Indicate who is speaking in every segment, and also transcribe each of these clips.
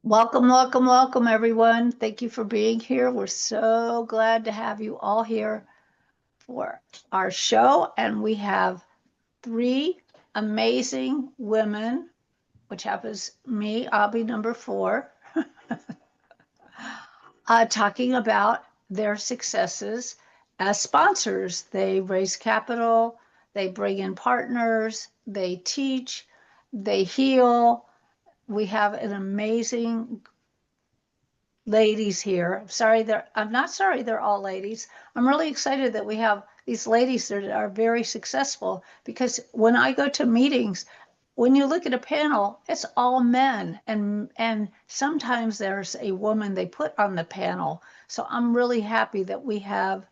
Speaker 1: Welcome, welcome, welcome, everyone. Thank you for being here. We're so glad to have you all here for our show. And we have three amazing women, which happens me, I'll be number four, talking about their successes as sponsors. They raise capital, they bring in partners, they teach, they heal. We have an amazing ladies here. I'm not sorry they're all ladies. I'm really excited that we have these ladies that are very successful because when I go to meetings, when you look at a panel, it's all men and sometimes there's a woman they put on the panel. So I'm really happy that we have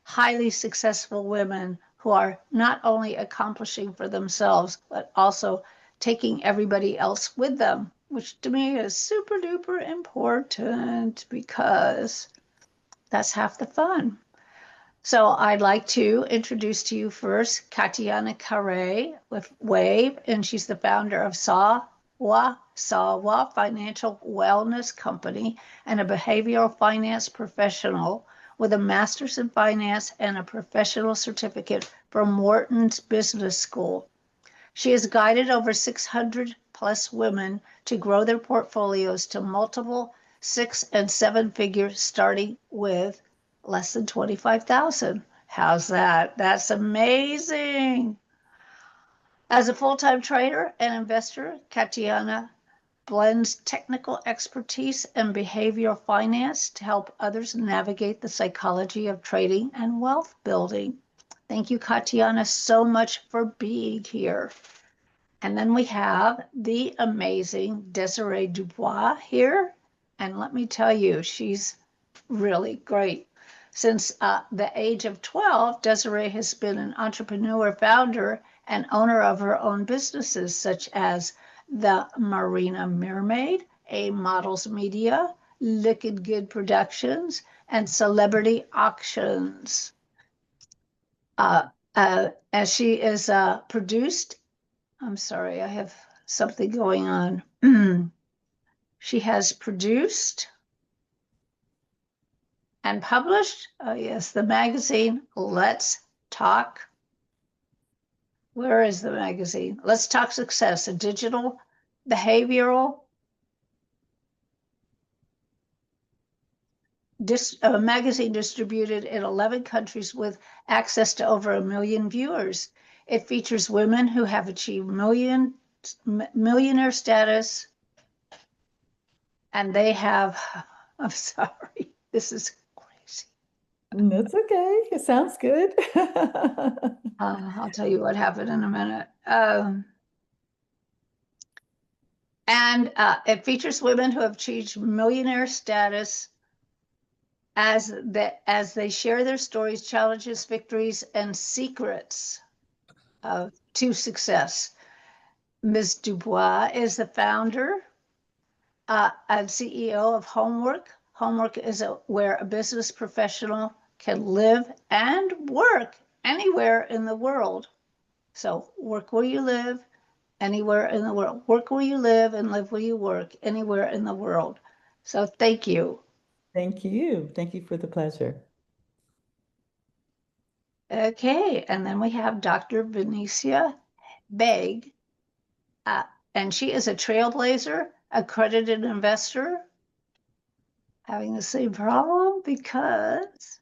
Speaker 1: highly successful women who are not only accomplishing for themselves, but also taking everybody else with them, which to me is super duper important because that's half the fun. So I'd like to introduce to you first Katiana Carre with Wave, and she's the founder of Sawa Financial Wellness Company and a behavioral finance professional with a master's in finance and a professional certificate from Wharton's Business School. She has guided over 600 plus women to grow their portfolios to multiple six and seven figures, starting with less than 25,000. How's that? That's amazing. As a full-time trader and investor, Katiana blends technical expertise and behavioral finance to help others navigate the psychology of trading and wealth building. Thank you, Katiana, so much for being here. And then we have the amazing Desiree Dubois here. And let me tell you, she's really great. Since the age of 12, Desiree has been an entrepreneur, founder, and owner of her own businesses, such as the Marina Mermaid, A Models Media, Liquid Good Productions, and Celebrity Auctions. As she is produced, I'm sorry, I have something going on. She has produced and published, oh yes, the magazine Let's Talk. Where is the magazine? Let's Talk Success, a digital behavioral magazine distributed in 11 countries with access to over 1 million viewers. It features women who have achieved millionaire status, and they have, I'm sorry, this is crazy.
Speaker 2: That's okay. It sounds good.
Speaker 1: I'll tell you what happened in a minute. And it features women who have achieved millionaire status as they share their stories, challenges, victories, and secrets to success. Ms. Dubois is the founder and CEO of Homework. Homework is where a business professional can live and work anywhere in the world. So work where you live, anywhere in the world. Work where you live and live where you work, anywhere in the world. So thank you.
Speaker 2: Thank you. Thank you for the pleasure.
Speaker 1: Okay, and then we have Dr. Venicia Baig, uh, and she is a trailblazer, accredited investor, having the same problem because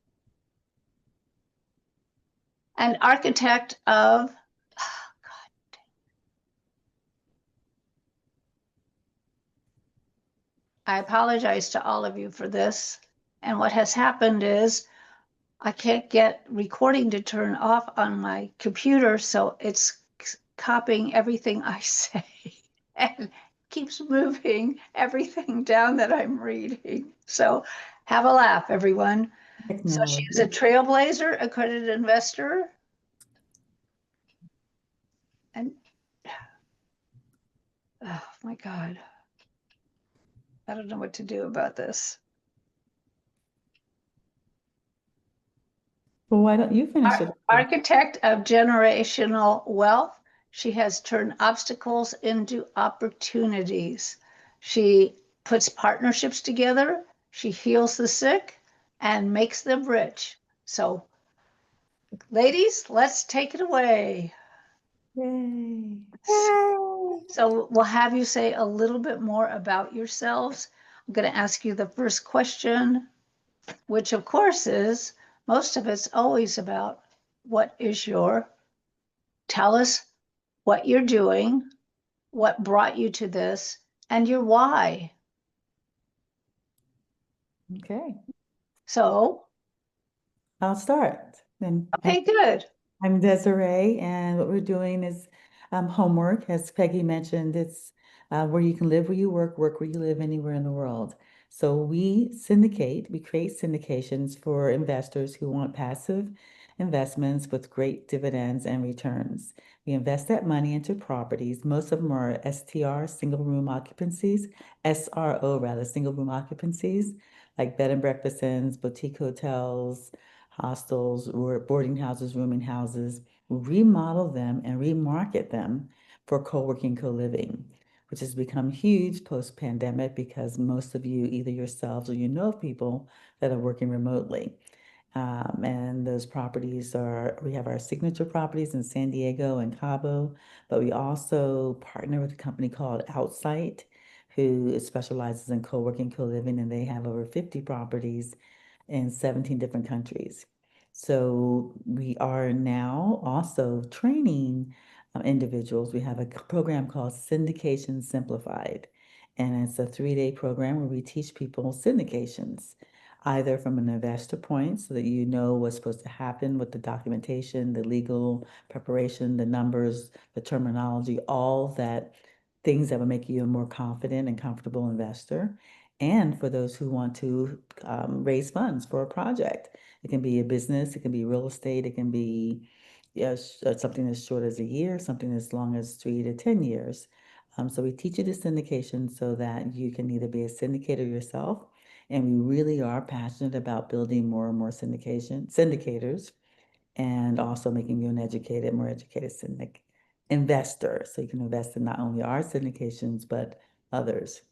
Speaker 1: an architect of, oh God, I apologize to all of you for this. And what has happened is I can't get recording to turn off on my computer, so it's copying everything I say and keeps moving everything down that I'm reading. So have a laugh, everyone. So she's a
Speaker 2: Technology.
Speaker 1: trailblazer, accredited investor, and oh my God, I don't know what to do about this.
Speaker 2: Well, why don't you finish it?
Speaker 1: Architect of generational wealth, she has turned obstacles into opportunities. She puts partnerships together. She heals the sick and makes them rich. So, ladies, let's take it away.
Speaker 2: Yay.
Speaker 3: Yay!
Speaker 1: So, we'll have you say a little bit more about yourselves. I'm going to ask you the first question, which of course is most of it's always about what is your, tell us what you're doing, what brought you to this, and your why.
Speaker 2: Okay.
Speaker 1: So,
Speaker 2: I'll start. Then
Speaker 1: okay, good.
Speaker 2: I'm Desiree, and what we're doing is homework. As Peggy mentioned, it's where you can live where you work, work where you live, anywhere in the world. So we create syndications for investors who want passive investments with great dividends and returns. We invest that money into properties. Most of them are STR, single room occupancies, SRO rather, single room occupancies, like bed and breakfast inns, boutique hotels, hostels or boarding houses, rooming houses, remodel them and remarket them for co-working, co-living, which has become huge post-pandemic because most of you, either yourselves or you know of people that are working remotely. And those properties we have our signature properties in San Diego and Cabo, but we also partner with a company called Outsite, who specializes in co-working, co-living, and they have over 50 properties in 17 different countries. So we are now also training individuals. We have a program called Syndication Simplified, and it's a 3-day program where we teach people syndications, either from an investor point, so that you know what's supposed to happen with the documentation, the legal preparation, the numbers, the terminology, all that things that will make you a more confident and comfortable investor. And for those who want to raise funds for a project, it can be a business, it can be real estate, it can be something as short as a year, something as long as 3 to 10 years. So we teach you the syndication so that you can either be a syndicator yourself, and we really are passionate about building more and more syndicators, and also making you an educated, more educated investor. So you can invest in not only our syndications, but others.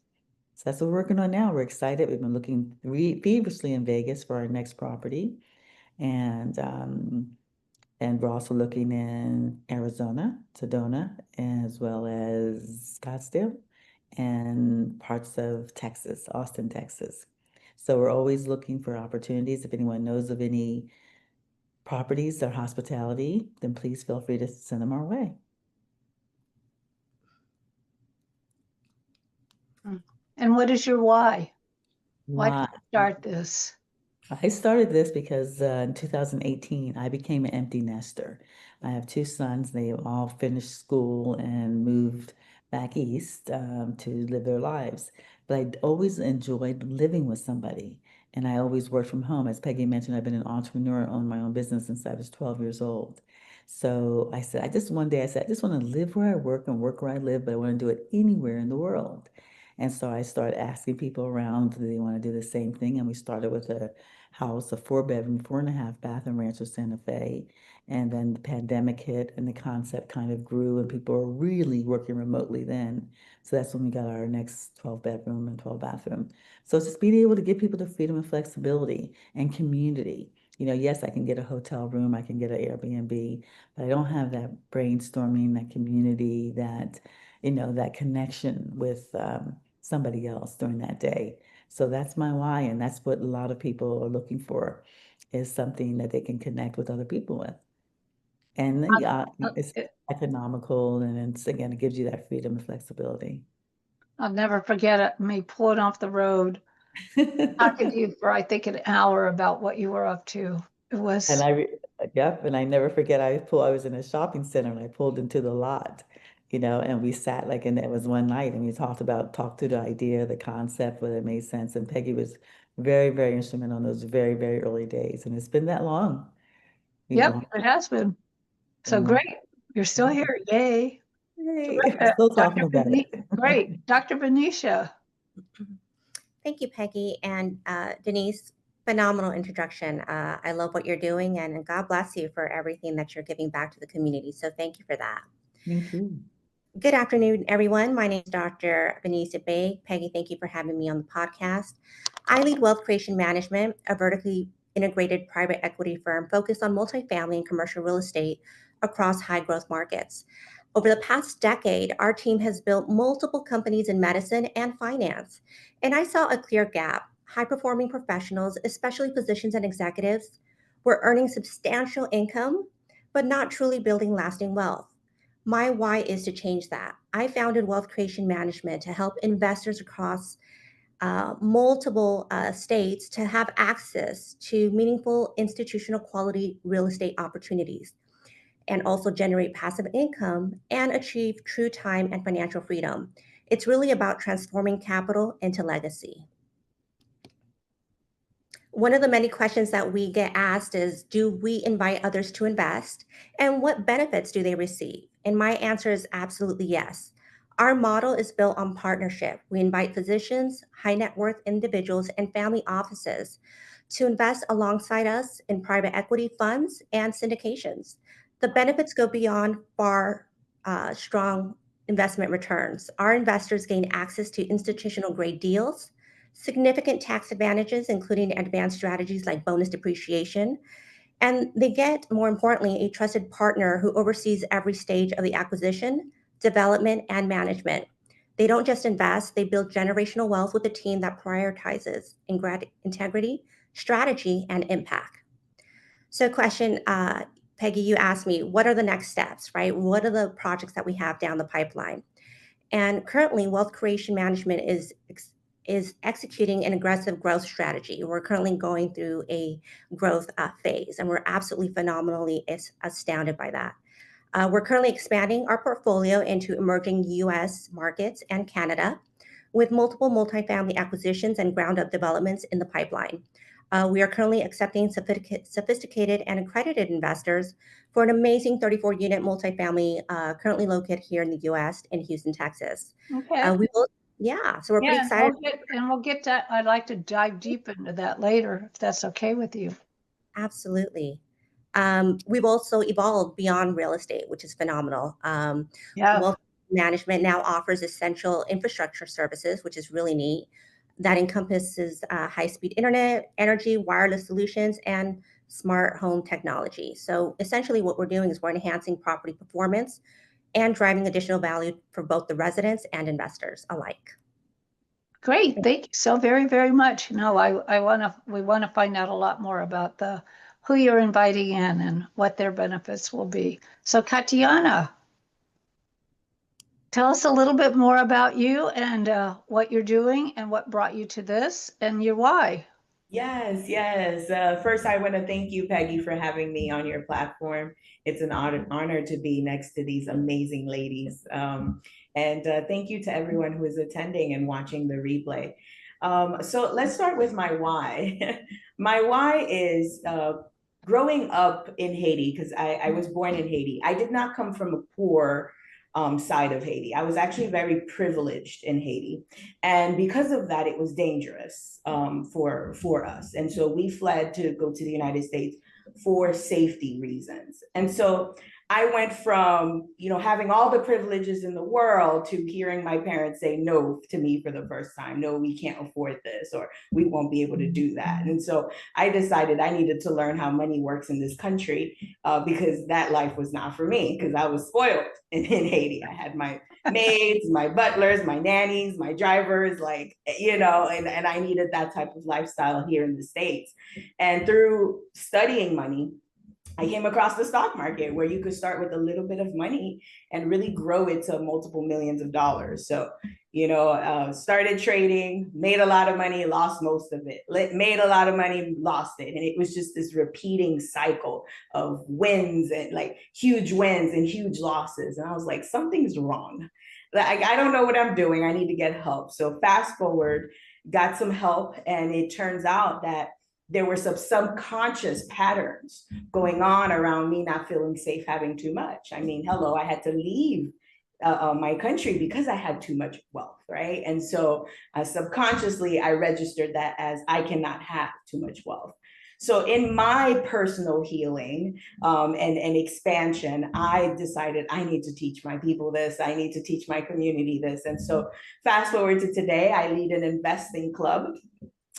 Speaker 2: So that's what we're working on now. We're excited. We've been looking feverishly in Vegas for our next property. And we're also looking in Arizona, Sedona, as well as Scottsdale and parts of Texas, Austin, Texas. So we're always looking for opportunities. If anyone knows of any properties or hospitality, then please feel free to send them our way.
Speaker 1: And what is your why? Why did
Speaker 2: Why?
Speaker 1: you start this?
Speaker 2: I started this because in 2018, I became an empty nester. I have 2 sons. They all finished school and moved back east to live their lives. But I always enjoyed living with somebody. And I always worked from home. As Peggy mentioned, I've been an entrepreneur, owned my own business since I was 12 years old. So I said, one day I said, I just want to live where I work and work where I live, but I want to do it anywhere in the world. And so I started asking people around, do they want to do the same thing? And we started with a house, a 4-bedroom, 4.5 bath in Rancho Santa Fe. And then the pandemic hit and the concept kind of grew and people were really working remotely then. So that's when we got our next 12-bedroom and 12-bathroom. So it's just being able to give people the freedom and flexibility and community. Yes, I can get a hotel room, I can get an Airbnb, but I don't have that brainstorming, that community, that connection with somebody else during that day. So that's my why, and that's what a lot of people are looking for, is something that they can connect with other people with. And yeah, it's economical, and it gives you that freedom and flexibility.
Speaker 1: I'll never forget it, me pulling off the road, talking to you for I think an hour about what you were up to. It
Speaker 2: And
Speaker 1: was,
Speaker 2: yep, and I never forget, I was in a shopping center and I pulled into the lot, and we sat and it was one night and we talked through the idea, the concept, whether it made sense. And Peggy was very, very instrumental in those very, very early days. And it's been that long.
Speaker 1: yep,
Speaker 2: Long,
Speaker 1: it has been. So
Speaker 2: been long.
Speaker 1: great. You're still here. Yay.
Speaker 2: Yay,
Speaker 1: Terrific.
Speaker 2: still talking about
Speaker 1: Great. Dr. Benicia.
Speaker 3: Thank you, Peggy and Denise. Phenomenal introduction. I love what you're doing, and God bless you for everything that you're giving back to the community. So thank you for that.
Speaker 2: Thank you.
Speaker 3: Good afternoon, everyone. My name is Dr. Venicia Baig. Peggy, thank you for having me on the podcast. I lead Wealth Creation Management, a vertically integrated private equity firm focused on multifamily and commercial real estate across high growth markets. Over the past decade, our team has built multiple companies in medicine and finance, and I saw a clear gap. High performing professionals, especially physicians and executives, were earning substantial income, but not truly building lasting wealth. My why is to change that. I founded Wealth Creation Management to help investors across multiple states to have access to meaningful institutional quality real estate opportunities and also generate passive income and achieve true time and financial freedom. It's really about transforming capital into legacy. One of the many questions that we get asked is, do we invite others to invest? And what benefits do they receive? And my answer is absolutely yes. Our model is built on partnership. We invite physicians, high net worth individuals, and family offices to invest alongside us in private equity funds and syndications. The benefits go beyond far strong investment returns. Our investors gain access to institutional grade deals, significant tax advantages, including advanced strategies like bonus depreciation. And they get, more importantly, a trusted partner who oversees every stage of the acquisition, development, and management. They don't just invest, they build generational wealth with a team that prioritizes integrity, strategy, and impact. So, question, Peggy, you asked me, what are the next steps, right? What are the projects that we have down the pipeline? And currently, Wealth Creation Management is executing an aggressive growth strategy. We're currently going through a growth phase, and we're absolutely phenomenally astounded by that. We're currently expanding our portfolio into emerging US markets and Canada with multiple multifamily acquisitions and ground up developments in the pipeline. We are currently accepting sophisticated and accredited investors for an amazing 34 unit multifamily currently located here in the US in Houston, Texas.
Speaker 1: Okay.
Speaker 3: We will, yeah, so we're pretty
Speaker 1: Yeah,
Speaker 3: excited.
Speaker 1: we'll get to, I'd like to dive deep into that later, if that's okay with you.
Speaker 3: Absolutely. We've also evolved beyond real estate, which is phenomenal.
Speaker 1: Yeah.
Speaker 3: Wealth management now offers essential infrastructure services, which is really neat. That encompasses high-speed internet, energy, wireless solutions, and smart home technology. So essentially, what we're doing is we're enhancing property performance and driving additional value for both the residents and investors alike.
Speaker 1: Great. Thank you so very, very much. No, we want to find out a lot more about who you're inviting in and what their benefits will be. So, Katiana, tell us a little bit more about you and what you're doing and what brought you to this and your why.
Speaker 4: Yes, yes. First, I want to thank you, Peggy, for having me on your platform. It's an honor to be next to these amazing ladies. And thank you to everyone who is attending and watching the replay. So let's start with my why. My why is growing up in Haiti, because I was born in Haiti. I did not come from a poor side of Haiti. I was actually very privileged in Haiti. And because of that, it was dangerous for us. And so we fled to go to the United States for safety reasons. And so I went from, having all the privileges in the world to hearing my parents say no to me for the first time. No, we can't afford this, or we won't be able to do that. And so I decided I needed to learn how money works in this country because that life was not for me, because I was spoiled in Haiti. I had my maids, my butlers, my nannies, my drivers, and I needed that type of lifestyle here in the States. And through studying money, I came across the stock market where you could start with a little bit of money and really grow it to multiple millions of dollars. So, started trading, made a lot of money, lost most of it, made a lot of money, lost it. And it was just this repeating cycle of wins and huge wins and huge losses. And I was like, something's wrong. I don't know what I'm doing. I need to get help. So fast forward, got some help. And it turns out that there were some subconscious patterns going on around me not feeling safe having too much. I mean, hello, I had to leave my country because I had too much wealth, right? And so subconsciously, I registered that as I cannot have too much wealth. So in my personal healing and expansion, I decided I need to teach my people this. I need to teach my community this. And so fast forward to today, I lead an investing club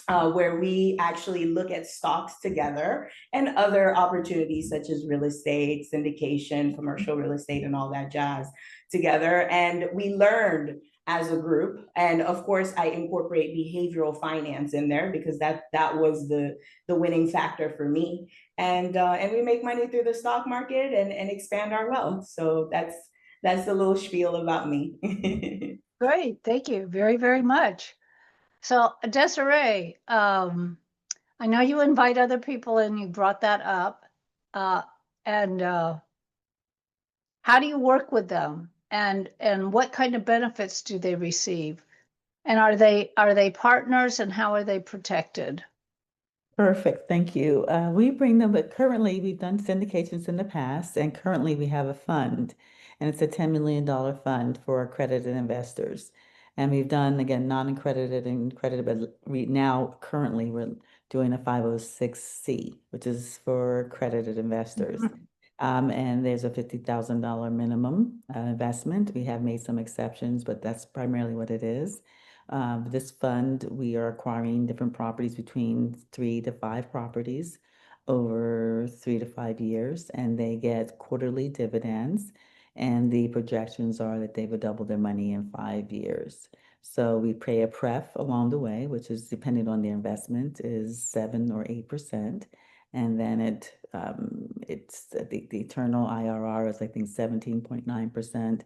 Speaker 4: where we actually look at stocks together and other opportunities such as real estate, syndication, commercial real estate, and all that jazz together. And we learned as a group, and of course I incorporate behavioral finance in there because that was the winning factor for me. And we make money through the stock market and expand our wealth. So that's the little spiel about me.
Speaker 1: Great, thank you very, very much. So Desiree, I know you invite other people and you brought that up. And how do you work with them? And what kind of benefits do they receive? And are they partners and how are they protected?
Speaker 2: Perfect, thank you. We bring them, but currently we've done syndications in the past, and currently we have a fund, and it's a $10 million fund for accredited investors. And we've done, again, non-accredited and accredited, but now currently we're doing a 506C, which is for accredited investors. And there's a $50,000 minimum investment. We have made some exceptions, but that's primarily what it is. This fund, we are acquiring different properties between 3 to 5 properties over 3 to 5 years, and they get quarterly dividends. And the projections are that they would double their money in 5 years. So we pay a pref along the way, which is depending on the investment, is 7 or 8%. And then it's the eternal IRR is I think 17.9%.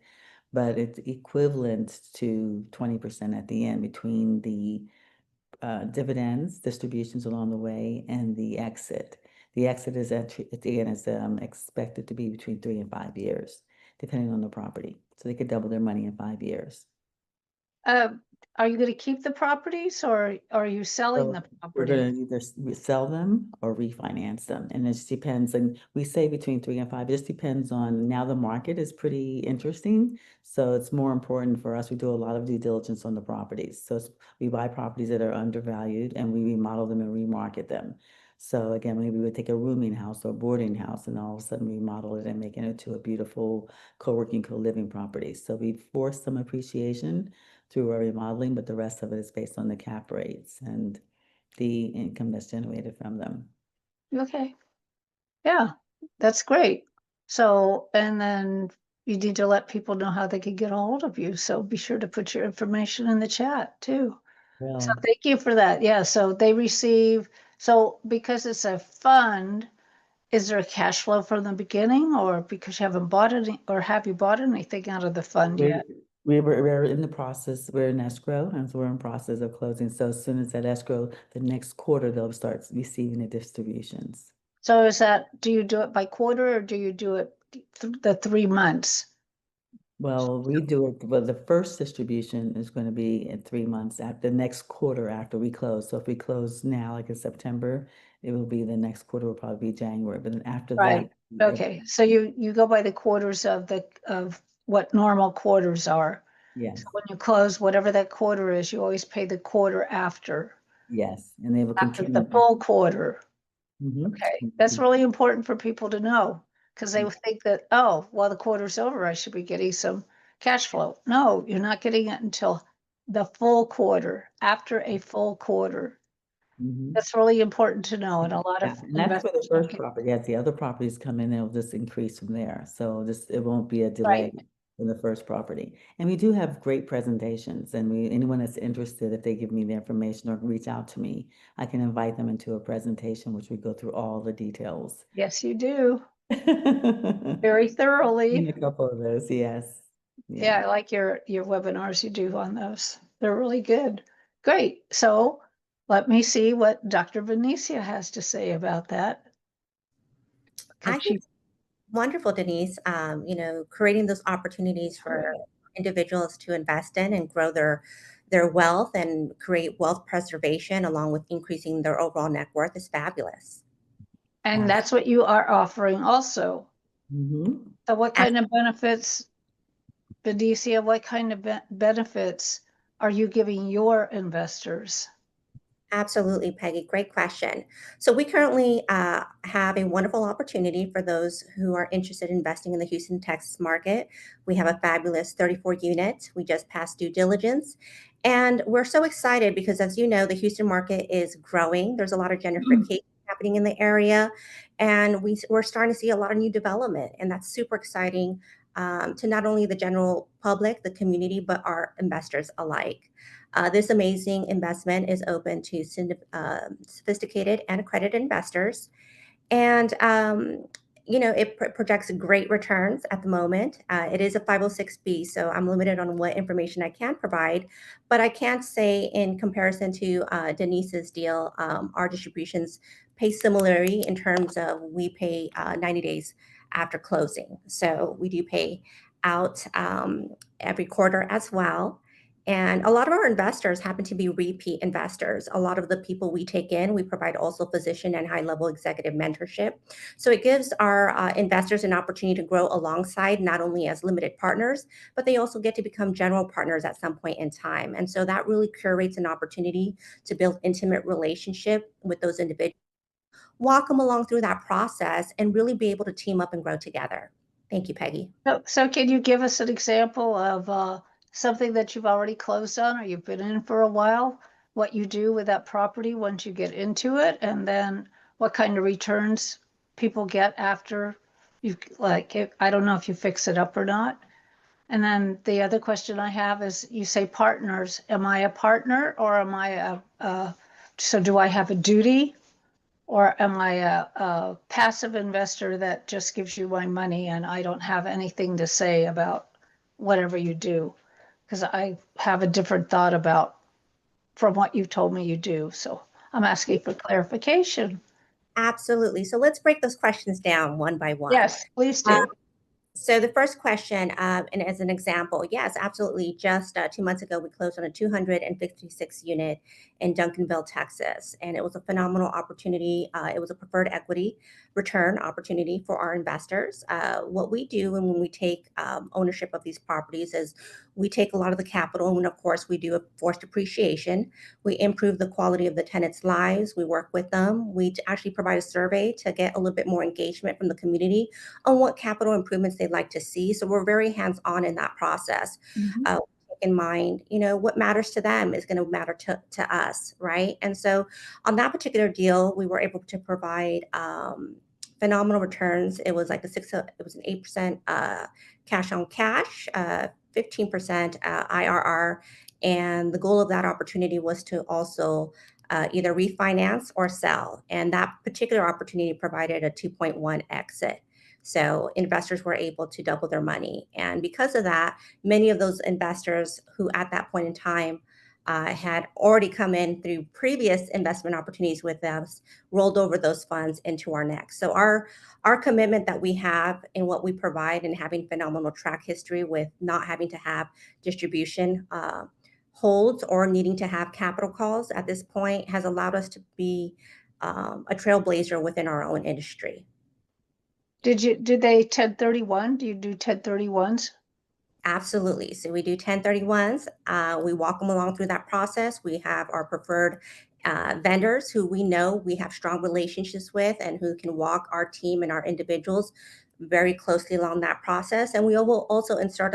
Speaker 2: But it's equivalent to 20% at the end between the dividends, distributions along the way, and the exit. The exit is expected to be between 3 and 5 years, depending on the property. So they could double their money in 5 years.
Speaker 1: Are you going to keep the properties or are you selling the
Speaker 2: We're
Speaker 1: property?
Speaker 2: going to either sell them or refinance them. And it just depends. And we say between 3 and 5. It just depends on, now the market is pretty interesting. So it's more important for us. We do a lot of due diligence on the properties. So we buy properties that are undervalued and we remodel them and remarket them. So again, maybe we would take a rooming house or a boarding house and all of a sudden remodel it and make it into a beautiful co-working, co-living property. So we force some appreciation through our remodeling, but the rest of it is based on the cap rates and the income that's generated from them.
Speaker 1: Okay. Yeah, that's great. So, and then you need to let people know how they can get a hold of you. So be sure to put your information in the chat too. So
Speaker 2: Well,
Speaker 1: thank you for that. Yeah, so they receive, so because it's a fund, is there a cash flow from the beginning or because you haven't bought any, or have you bought anything out of the fund yet?
Speaker 2: we're in the process, we're in escrow, and so we're in process of closing. So as soon as that escrow, the next quarter, they'll start receiving the distributions.
Speaker 1: So is that, do you do it by quarter or do you do it the 3 months?
Speaker 2: Well, we do it, well, the first distribution is going to be in 3 months after the next quarter after we close. So if we close now, like in September, it will be the next quarter will probably be January, but then after
Speaker 1: Right.
Speaker 2: that.
Speaker 1: Okay, so you go by the quarters of what normal quarters are.
Speaker 2: Yes,
Speaker 1: So when you close, whatever that quarter is, you always pay the quarter after
Speaker 2: yes, and they will
Speaker 1: the
Speaker 2: continue.
Speaker 1: full quarter.
Speaker 2: Mhm.
Speaker 1: Okay, that's really important for people to know because they think that, oh, well, the quarter's over, I should be getting some cash flow. No, you're not getting it until the full quarter, after a full quarter.
Speaker 2: Mhm.
Speaker 1: That's really important to know, and a lot of
Speaker 2: And that's for the
Speaker 1: investors don't
Speaker 2: first
Speaker 1: get.
Speaker 2: property. As the other properties come in, it'll just increase from there. So just, it won't be a
Speaker 1: Right.
Speaker 2: delay in the first property. And we do have great presentations, and anyone that's interested, if they give me the information or reach out to me, I can invite them into a presentation, which we go through all the details.
Speaker 1: Yes, you do,
Speaker 2: Seen
Speaker 1: very thoroughly.
Speaker 2: a couple of those, yes.
Speaker 1: Yeah, I like your webinars you do on those. They're really good. Great. So let me see what Dr. Venicia has to say about that.
Speaker 3: I
Speaker 1: 'Cause
Speaker 3: think
Speaker 1: she,
Speaker 3: it's wonderful, Denise. Creating those opportunities for individuals to invest in and grow their wealth and create wealth preservation along with increasing their overall net worth is fabulous.
Speaker 1: and that's what you are offering also.
Speaker 2: Mhm.
Speaker 1: So what kind of benefits, Venicia, what kind of benefits are you giving your investors?
Speaker 3: Absolutely, Peggy. Great question. So we currently have a wonderful opportunity for those who are interested in investing in the Houston, Texas market. We have a fabulous 34 units. We just passed due diligence. And we're so excited because, as you know, the Houston market is growing. There's a lot of gentrification happening in the area. And we're starting to see a lot of new development. And that's super exciting to not only the general public, the community, but our investors alike. This amazing investment is open to sophisticated and accredited investors. And, it projects great returns at the moment. It is a 506B, so I'm limited on what information I can provide. But I can say, in comparison to Denise's deal, our distributions pay similarly in terms of we pay 90 days after closing. So we do pay out every quarter as well. And a lot of our investors happen to be repeat investors. A lot of the people we take in, we provide also physician and high-level executive mentorship. So it gives our investors an opportunity to grow alongside, not only as limited partners, but they also get to become general partners at some point in time. And so that really curates an opportunity to build intimate relationship with those individuals, walk them along through that process, and really be able to team up and grow together. Thank you, Peggy.
Speaker 1: So can you give us an example of something that you've already closed on or you've been in for a while, what you do with that property once you get into it, and then what kind of returns people get after you, I don't know if you fix it up or not. And then the other question I have is, you say partners. Am I a partner or am I so do I have a duty? Or am I a passive investor that just gives you my money and I don't have anything to say about whatever you do? Because I have a different thought about from what you told me you do. So I'm asking for clarification.
Speaker 3: Absolutely. So let's break those questions down one by one.
Speaker 1: Yes, please
Speaker 3: Um,
Speaker 1: do.
Speaker 3: So the first question, and as an example, yes, absolutely. Just 2 months ago, we closed on a 256 unit in Duncanville, Texas, and it was a phenomenal opportunity. It was a preferred equity return opportunity for our investors. What we do, and when we take ownership of these properties, is we take a lot of the capital, and of course, we do a forced depreciation. We improve the quality of the tenants' lives. We work with them. We actually provide a survey to get a little bit more engagement from the community on what capital improvements they'd like to see. So we're very hands-on in that process.
Speaker 1: Mhm.
Speaker 3: In mind, what matters to them is going to matter to us, right? And so on that particular deal, we were able to provide phenomenal returns. It was like it was an 8% cash on cash, 15% IRR. And the goal of that opportunity was to also either refinance or sell. And that particular opportunity provided a 2.1 exit. So investors were able to double their money. And because of that, many of those investors who at that point in time had already come in through previous investment opportunities with us rolled over those funds into our next. So our commitment that we have in what we provide and having phenomenal track history with not having to have distribution holds or needing to have capital calls at this point has allowed us to be a trailblazer within our own industry.
Speaker 1: Did they 1031? Do you do 1031s?
Speaker 3: Absolutely. So we do 1031s. We walk them along through that process. We have our preferred vendors who we know we have strong relationships with and who can walk our team and our individuals very closely along that process. And we will also insert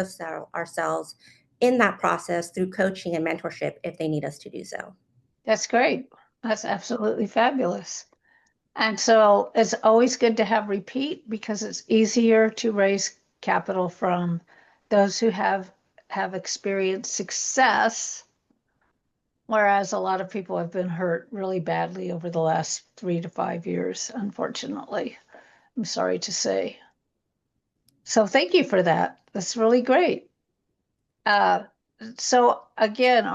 Speaker 3: ourselves in that process through coaching and mentorship if they need us to do so.
Speaker 1: That's great. That's absolutely fabulous. And so it's always good to have repeat because it's easier to raise capital from those who have experienced success, whereas a lot of people have been hurt really badly over the last 3 to 5 years, unfortunately. I'm sorry to say. So thank you for that. That's really great. Uh, so again,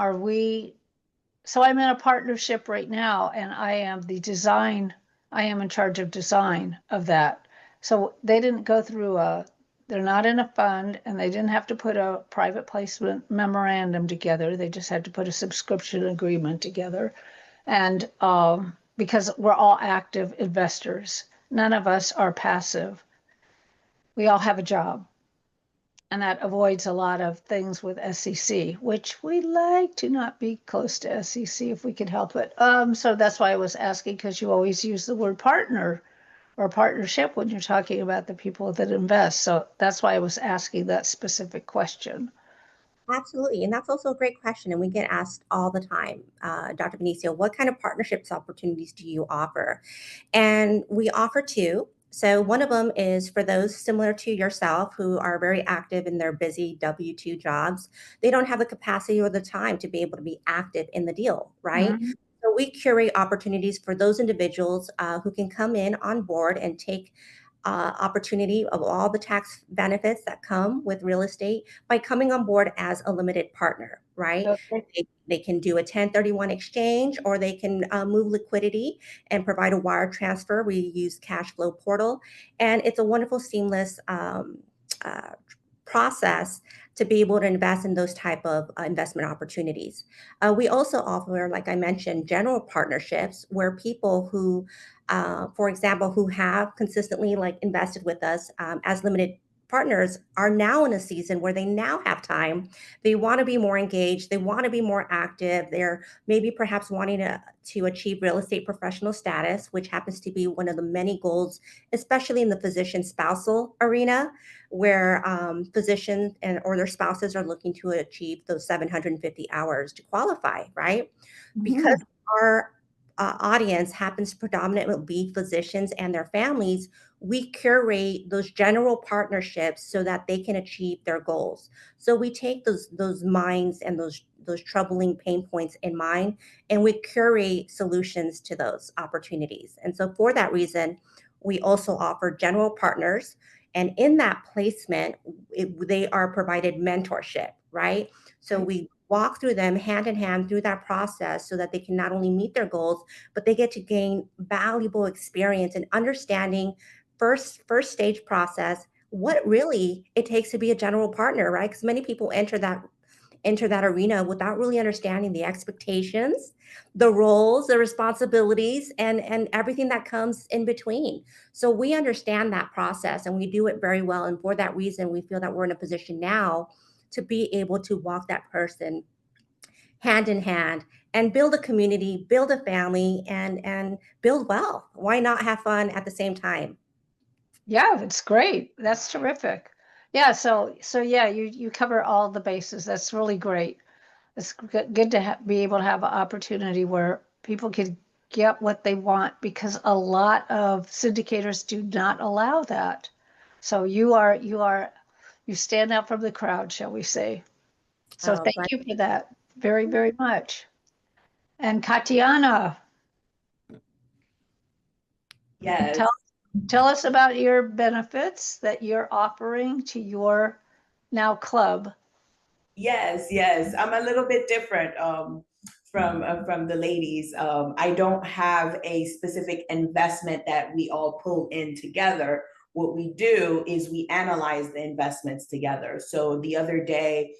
Speaker 1: so I'm in a partnership right now and I am in charge of design of that. So they didn't go through they're not in a fund and they didn't have to put a private placement memorandum together. They just had to put a subscription agreement together. And because we're all active investors, none of us are passive. We all have a job. And that avoids a lot of things with SEC, which we like to not be close to SEC if we could help it. So that's why I was asking, because you always use the word partner or partnership when you're talking about the people that invest. So that's why I was asking that specific question.
Speaker 3: Absolutely. And that's also a great question. And we get asked all the time, Dr. Benicio, what kind of partnerships opportunities do you offer? And we offer two. So one of them is for those similar to yourself who are very active in their busy W-2 jobs. They don't have the capacity or the time to be able to be active in the deal, right?
Speaker 1: Mhm.
Speaker 3: So we curate opportunities for those individuals who can come in on board and take opportunity of all the tax benefits that come with real estate by coming on board as a limited partner, right?
Speaker 1: Okay.
Speaker 3: They can do a 1031 exchange or they can move liquidity and provide a wire transfer. We use cash flow portal, and it's a wonderful, seamless uh, process to be able to invest in those type of investment opportunities. We also offer, like I mentioned, general partnerships where people who, for example, who have consistently like invested with us as limited partners are now in a season where they now have time. They want to be more engaged. They want to be more active. They're maybe perhaps wanting to achieve real estate professional status, which happens to be one of the many goals, especially in the physician spousal arena, where physicians and or their spouses are looking to achieve those 750 hours to qualify, right? Because
Speaker 1: Mhm.
Speaker 3: our audience happens to predominantly be physicians and their families, we curate those general partnerships so that they can achieve their goals. So we take those minds and those troubling pain points in mind, and we curate solutions to those opportunities. And so for that reason, we also offer general partners, and in that placement, they are provided mentorship, right? So we walk through them hand in hand through that process so that they can not only meet their goals, but they get to gain valuable experience and understanding first stage process, what really it takes to be a general partner, right? Because many people enter that arena without really understanding the expectations, the roles, the responsibilities, and everything that comes in between. So we understand that process and we do it very well. And for that reason, we feel that we're in a position now to be able to walk that person hand in hand and build a community, build a family, and build wealth. Why not have fun at the same time?
Speaker 1: Yeah, it's great. That's terrific. Yeah, so yeah, you cover all the bases. That's really great. It's good to be able to have an opportunity where people can get what they want, because a lot of syndicators do not allow that. So you stand out from the crowd, shall we say. So
Speaker 3: Oh,
Speaker 1: thank you for that very, very much. And Katiana,
Speaker 4: Yes.
Speaker 1: tell tell us about your benefits that you're offering to your now club.
Speaker 4: Yes, yes. I'm a little bit different from the ladies. I don't have a specific investment that we all pull in together. What we do is we analyze the investments together. So the other day,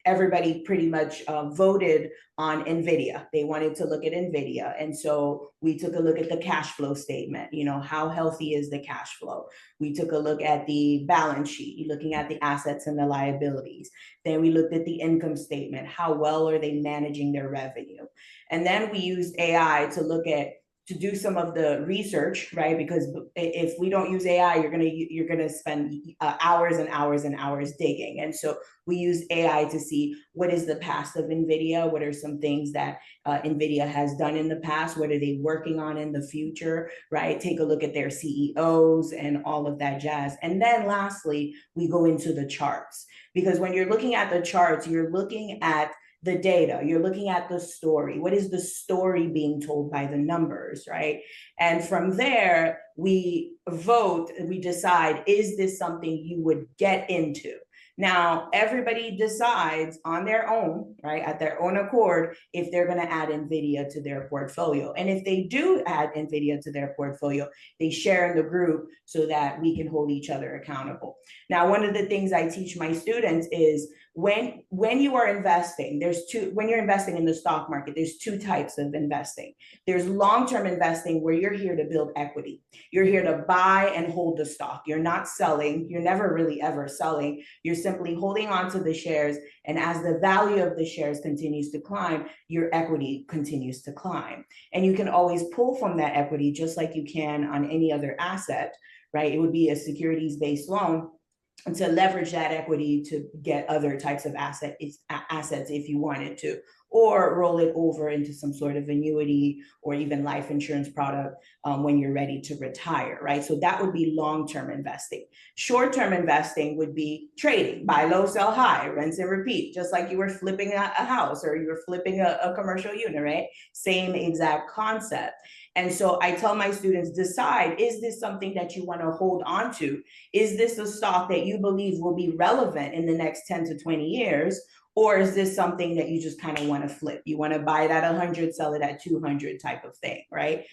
Speaker 4: everybody pretty much voted on NVIDIA. They wanted to look at NVIDIA. And so we took a look at the cash flow statement. You know, how healthy is the cash flow? We took a look at the balance sheet, looking at the assets and the liabilities. Then we looked at the income statement. How well are they managing their revenue? And then we used AI to do some of the research, right? Because if we don't use AI, you're gonna spend hours and hours and hours digging. And so we use AI to see what is the past of NVIDIA, what are some things that NVIDIA has done in the past, what are they working on in the future, right? Take a look at their CEOs and all of that jazz. And then lastly, we go into the charts, because when you're looking at the charts, you're looking at the data, you're looking at the story. What is the story being told by the numbers, right? And from there, we vote, we decide, is this something you would get into? Now, everybody decides on their own, right, at their own accord, if they're going to add NVIDIA to their portfolio. And if they do add NVIDIA to their portfolio, they share in the group so that we can hold each other accountable. Now, one of the things I teach my students is when you are investing, when you're investing in the stock market, there's two types of investing. There's long-term investing where you're here to build equity. You're here to buy and hold the stock. You're not selling. You're never really ever selling. You're simply holding on to the shares. And as the value of the shares continues to climb, your equity continues to climb. And you can always pull from that equity just like you can on any other asset, right? It would be a securities-based loan, and to leverage that equity to get other types of assets if you wanted to, or roll it over into some sort of annuity or even life insurance product when you're ready to retire, right? So that would be long-term investing. Short-term investing would be trading, buy low, sell high, rinse and repeat, just like you were flipping a house or you were flipping a commercial unit, right? Same exact concept. And so I tell my students, decide, is this something that you want to hold on to? Is this a stock that you believe will be relevant in the next 10 to 20 years? Or is this something that you just kind of want to flip? You want to buy it at 100, sell it at 200 type of thing, right?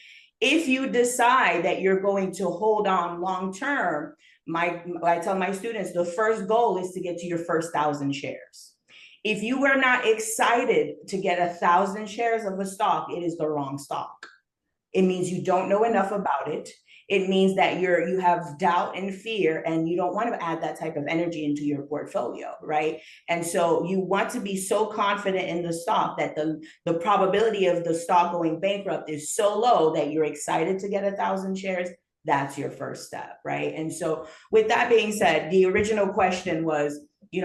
Speaker 4: If you decide that you're going to hold on long-term, I tell my students, the first goal is to get to your first 1,000 shares. If you were not excited to get 1,000 shares of a stock, it is the wrong stock. It means you don't know enough about it. It means that you have doubt and fear, and you don't want to add that type of energy into your portfolio, right? And so you want to be so confident in the stock that the probability of the stock going bankrupt is so low that you're excited to get 1,000 shares. That's your first step, right? And so with that being said, the original question was,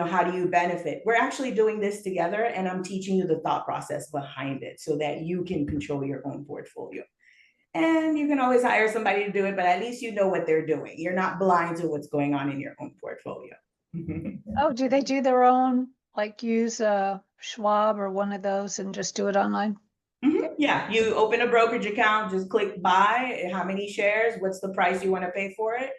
Speaker 4: how do you benefit? We're actually doing this together, and I'm teaching you the thought process behind it so that you can control your own portfolio. And you can always hire somebody to do it, but at least you know what they're doing. You're not blind to what's going on in your own portfolio.
Speaker 1: Oh, do they do their own, like use Schwab or one of those and just do it online?
Speaker 4: Yeah, you open a brokerage account, just click buy, how many shares, what's the price you want to pay for it,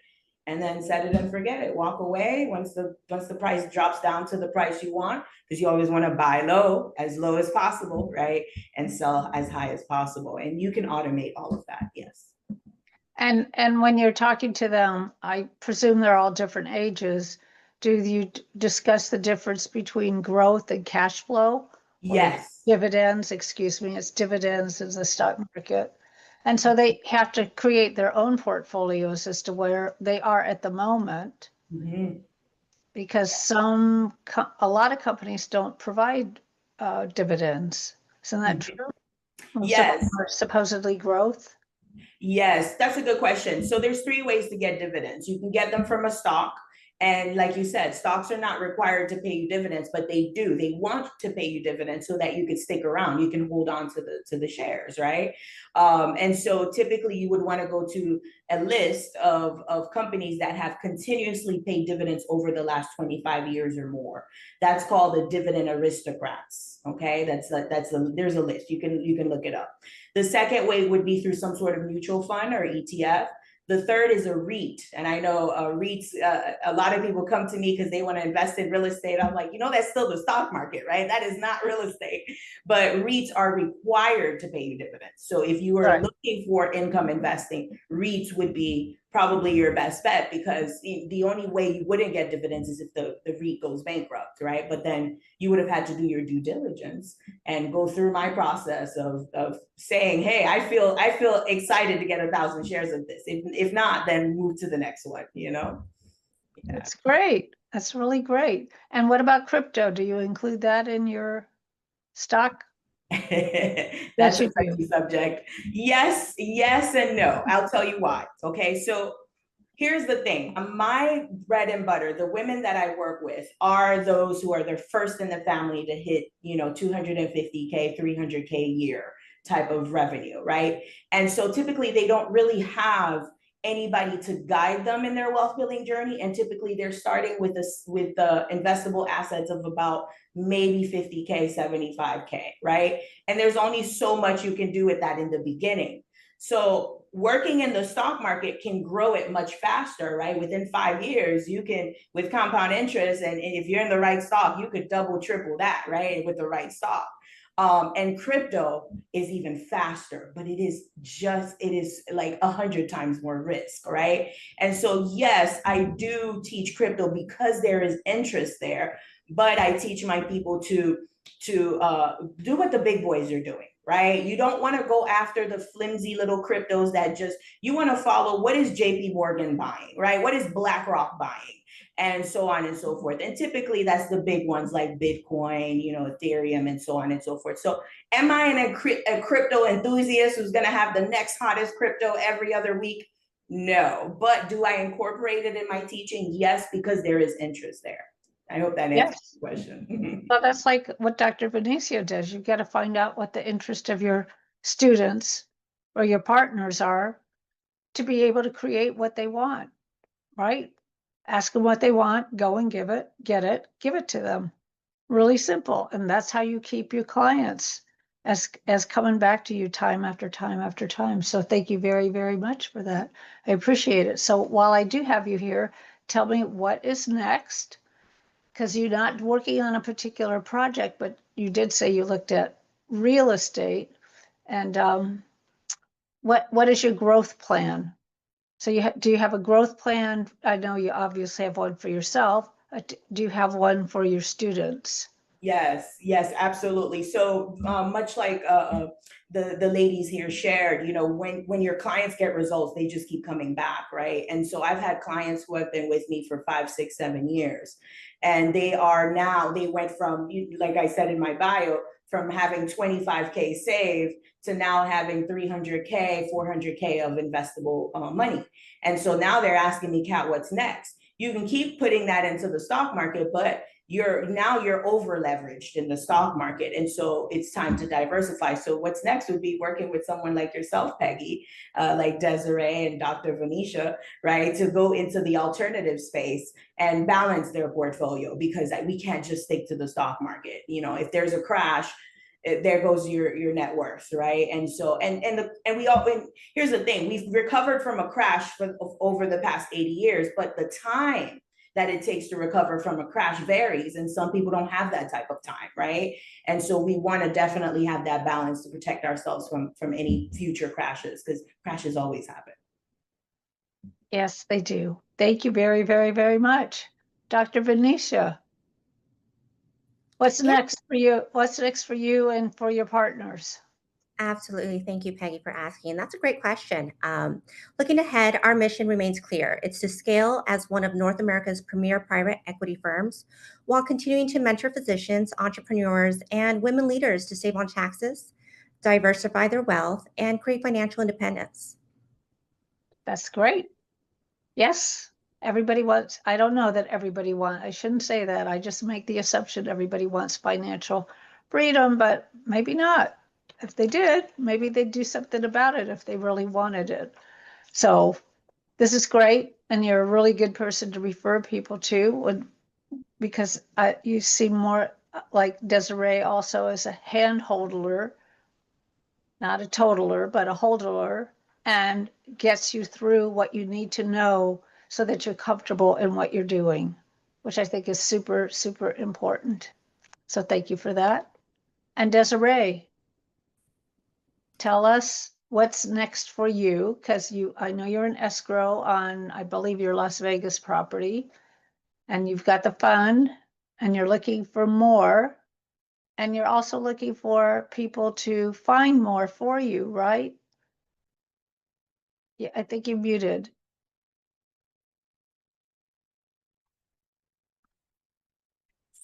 Speaker 4: and then set it and forget it. Walk away once the price drops down to the price you want, because you always want to buy low as possible, right? And sell as high as possible. And you can automate all of that, yes.
Speaker 1: And when you're talking to them, I presume they're all different ages. Do you discuss the difference between growth and cash flow?
Speaker 4: Yes.
Speaker 1: Dividends, excuse me, it's dividends in the stock market. And so they have to create their own portfolios as to where they are at the moment, because a lot of companies don't provide dividends. Isn't that true?
Speaker 4: Yes.
Speaker 1: Supposedly growth.
Speaker 4: Yes, that's a good question. So there's 3 ways to get dividends. You can get them from a stock. And like you said, stocks are not required to pay you dividends, but they do. They want to pay you dividends so that you could stick around. You can hold on to the shares, right? And so typically you would want to go to a list of companies that have continuously paid dividends over the last 25 years or more. That's called the dividend aristocrats. Okay, there's a list. You can look it up. The second way would be through some sort of mutual fund or ETF. The third is a REIT. And I know REITs, a lot of people come to me because they want to invest in real estate. I'm like, that's still the stock market, right? That is not real estate. But REITs are required to pay you dividends. So if you were looking for income investing, REITs would be probably your best bet, because the only way you wouldn't get dividends is if the REIT goes bankrupt, right? But then you would have had to do your due diligence and go through my process of saying, hey, I feel excited to get 1,000 shares of this. If not, then move to the next one, Yeah.
Speaker 1: That's great. That's really great. And what about crypto? Do you include that in your stock?
Speaker 4: That's a touchy subject. Yes and no. I'll tell you why. Okay, so here's the thing. My bread and butter, the women that I work with, are those who are the first in the family to hit, 250K, 300K a year type of revenue, right? And so typically they don't really have anybody to guide them in their wealth building journey. And typically they're starting with the investable assets of about maybe 50K, 75K, right? And there's only so much you can do with that in the beginning. So working in the stock market can grow it much faster, right? Within 5 years, you can, with compound interest, and if you're in the right stock, you could double, triple that, right? With the right stock. And crypto is even faster, but it is like 100 times more risk, right? And so, yes, I do teach crypto because there is interest there, but I teach my people to do what the big boys are doing, right? You don't want to go after the flimsy little cryptos that just, you want to follow what is JP Morgan buying, right? What is BlackRock buying? And so on and so forth. And typically that's the big ones like Bitcoin, Ethereum, and so on and so forth. So am I a crypto enthusiast who's going to have the next hottest crypto every other week? No. But do I incorporate it in my teaching? Yes, because there is interest there. I hope that answers
Speaker 1: Yes.
Speaker 4: the question.
Speaker 1: Well, that's like what Dr. Venicia does. You've got to find out what the interest of your students or your partners are to be able to create what they want, right? Ask them what they want, go and give it, get it, give it to them. Really simple. And that's how you keep your clients as coming back to you time after time after time. So thank you very, very much for that. I appreciate it. So while I do have you here, tell me what is next, because you're not working on a particular project, but you did say you looked at real estate. And what is your growth plan? So do you have a growth plan? I know you obviously have one for yourself. Do you have one for your students?
Speaker 4: Yes, absolutely. So much like the ladies here shared, when your clients get results, they just keep coming back, right? And so I've had clients who have been with me for 5, 6, 7 years, and they went from, like I said in my bio, from having 25K saved to now having 300K, 400K of investable money. And so now they're asking me, Kat, what's next? You can keep putting that into the stock market, but you're over leveraged in the stock market, and so it's time to diversify. So what's next would be working with someone like yourself, Peggy, like Desiree and Dr. Venicia, right, to go into the alternative space and balance their portfolio, because we can't just stick to the stock market. If there's a crash, there goes your net worth, right? And so and here's the thing: we've recovered from a crash over the past 80 years, but the time that it takes to recover from a crash varies, and some people don't have that type of time, right? And so we want to definitely have that balance to protect ourselves from any future crashes, because crashes always happen.
Speaker 1: Yes, they do. Thank you very, very, very much. Dr. Venetia, what's
Speaker 3: Yeah.
Speaker 1: next for you? What's next for you and for your partners?
Speaker 3: Absolutely. Thank you, Peggy, for asking. That's a great question. Looking ahead, our mission remains clear. It's to scale as one of North America's premier private equity firms while continuing to mentor physicians, entrepreneurs, and women leaders to save on taxes, diversify their wealth, and create financial independence.
Speaker 1: That's great. Yes, everybody wants, I don't know that everybody wants, I shouldn't say that. I just make the assumption everybody wants financial freedom, but maybe not. If they did, maybe they'd do something about it if they really wanted it. So this is great. And you're a really good person to refer people to, because you seem more like Desiree also as a hand holder, not a totaler, but a holder, and gets you through what you need to know so that you're comfortable in what you're doing, which I think is super, super important. So thank you for that. And Desiree, tell us what's next for you, because I know you're in escrow on, I believe, your Las Vegas property, and you've got the fund, and you're looking for more, and you're also looking for people to find more for you, right? Yeah, I think you're muted.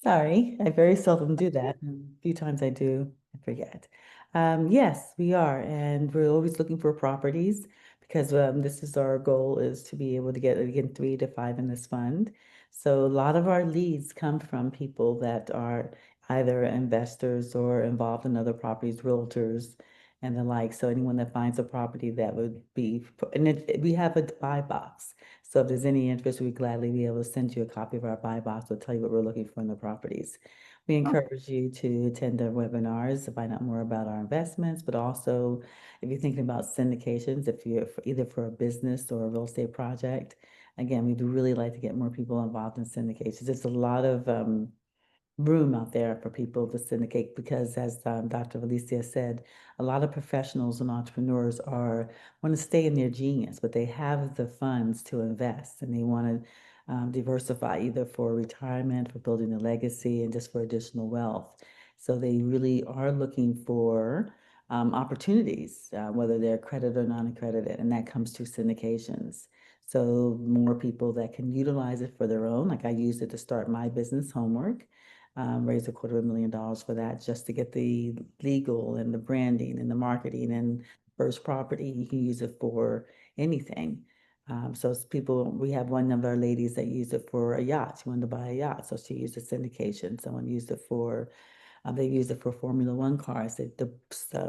Speaker 2: Sorry, I very seldom do that. And a few times I do, I forget. Yes, we are, and we're always looking for properties because this is our goal, is to be able to get again 3 to 5 in this fund. So a lot of our leads come from people that are either investors or involved in other properties, realtors and the like. So anyone that finds a property that would be, and we have a buy box. So if there's any interest, we'd gladly be able to send you a copy of our buy box. We'll tell you what we're looking for in the properties. We encourage you to attend our webinars to find out more about our investments, but also if you're thinking about syndications, if you're either for a business or a real estate project, again, we'd really like to get more people involved in syndications. There's a lot of room out there for people to syndicate because, as Dr. Valicia said, a lot of professionals and entrepreneurs want to stay in their genius, but they have the funds to invest and they want diversify, either for retirement, for building a legacy, and just for additional wealth. So they really are looking for opportunities, whether they're accredited or non-accredited, and that comes through syndications. So more people that can utilize it for their own, like I used it to start my business, Homework, raised $250,000 for that just to get the legal and the branding and the marketing and first property. You can use it for anything. So it's people, we have one of our ladies that used it for a yacht. She wanted to buy a yacht, so she used a syndication. Someone used it for, they used it for Formula One cars. The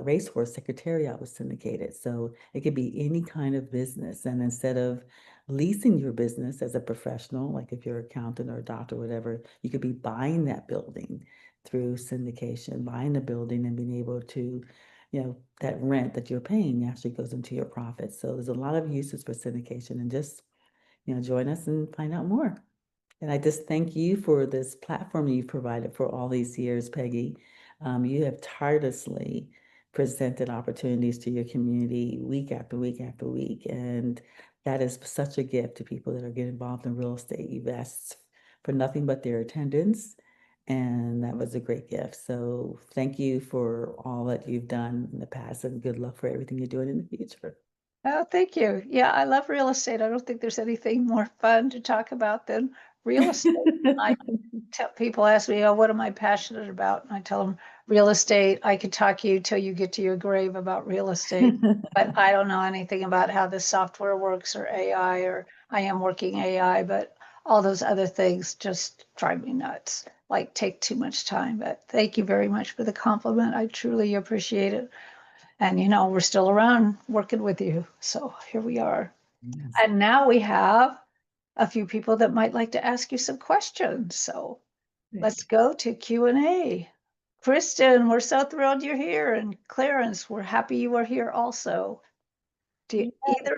Speaker 2: racehorse secretariat was syndicated. So it could be any kind of business. And instead of leasing your business as a professional, like if you're an accountant or a doctor or whatever, you could be buying that building through syndication, buying the building and being able to, that rent that you're paying actually goes into your profits. So there's a lot of uses for syndication, and just, join us and find out more. And I just thank you for this platform you've provided for all these years, Peggy. You have tirelessly presented opportunities to your community week after week after week. And that is such a gift to people that are getting involved in real estate. You've asked for nothing but their attendance. And that was a great gift. So thank you for all that you've done in the past, and good luck for everything you're doing in the future.
Speaker 1: Oh, thank you. Yeah, I love real estate. I don't think there's anything more fun to talk about than real estate. I tell people ask me, oh, what am I passionate about? And I tell them real estate. I could talk to you till you get to your grave about real estate, but I don't know anything about how the software works or AI, or I am working AI, but all those other things just drive me nuts, like take too much time. But thank you very much for the compliment. I truly appreciate it. And we're still around working with you. So here we are.
Speaker 2: Yes.
Speaker 1: And now we have a few people that might like to ask you some questions. So let's go to Q&A. Kristen, we're so thrilled you're here. And Clarence, we're happy you are here also. Do you, either